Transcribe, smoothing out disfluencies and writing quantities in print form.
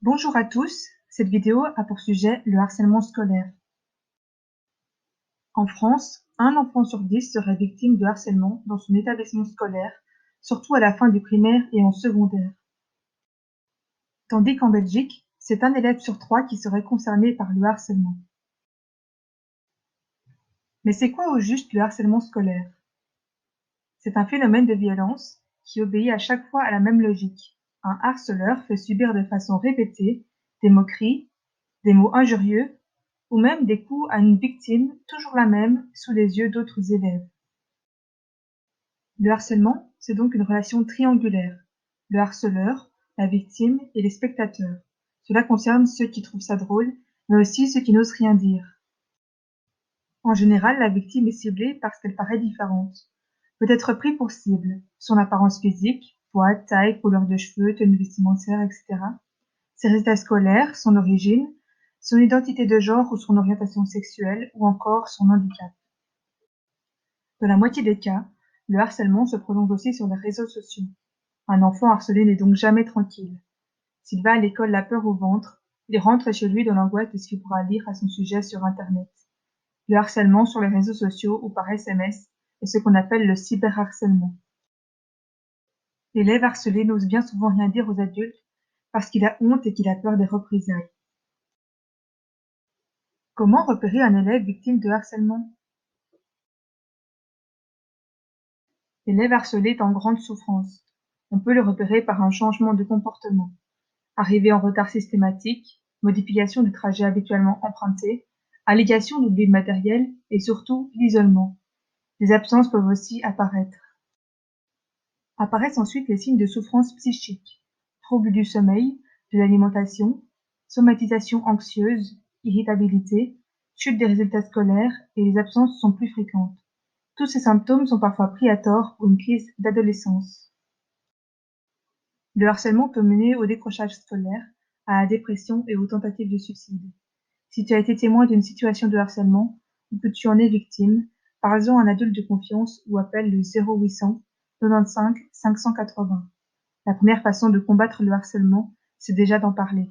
Bonjour à tous, cette vidéo a pour sujet le harcèlement scolaire. En France, un enfant sur 10 serait victime de harcèlement dans son établissement scolaire, surtout à la fin du primaire et en secondaire. Tandis qu'en Belgique, c'est un élève sur 3 qui serait concerné par le harcèlement. Mais c'est quoi au juste le harcèlement scolaire? C'est un phénomène de violence qui obéit à chaque fois à la même logique. Un harceleur fait subir de façon répétée des moqueries, des mots injurieux ou même des coups à une victime toujours la même sous les yeux d'autres élèves. Le harcèlement, c'est donc une relation triangulaire. Le harceleur, la victime et les spectateurs. Cela concerne ceux qui trouvent ça drôle, mais aussi ceux qui n'osent rien dire. En général, la victime est ciblée parce qu'elle paraît différente. Peut être pris pour cible, son apparence physique, poids, taille, couleur de cheveux, tenue vestimentaire, etc. Ses résultats scolaires, son origine, son identité de genre ou son orientation sexuelle, ou encore son handicap. Dans la moitié des cas, le harcèlement se prolonge aussi sur les réseaux sociaux. Un enfant harcelé n'est donc jamais tranquille. S'il va à l'école la peur au ventre, il rentre chez lui dans l'angoisse de ce qu'il pourra lire à son sujet sur Internet. Le harcèlement sur les réseaux sociaux ou par SMS est ce qu'on appelle le cyberharcèlement. L'élève harcelé n'ose bien souvent rien dire aux adultes parce qu'il a honte et qu'il a peur des représailles. Comment repérer un élève victime de harcèlement? L'élève harcelé est en grande souffrance. On peut le repérer par un changement de comportement. Arrivée en retard systématique, modification du trajet habituellement emprunté, allégation d'oubli de matériel et surtout l'isolement. Des absences peuvent aussi apparaître. Apparaissent ensuite les signes de souffrance psychique, troubles du sommeil, de l'alimentation, somatisation anxieuse, irritabilité, chute des résultats scolaires et les absences sont plus fréquentes. Tous ces symptômes sont parfois pris à tort pour une crise d'adolescence. Le harcèlement peut mener au décrochage scolaire, à la dépression et aux tentatives de suicide. Si tu as été témoin d'une situation de harcèlement ou que tu en es victime, parle-en à un adulte de confiance ou appelle le 0800 95 580. La première façon de combattre le harcèlement, c'est déjà d'en parler.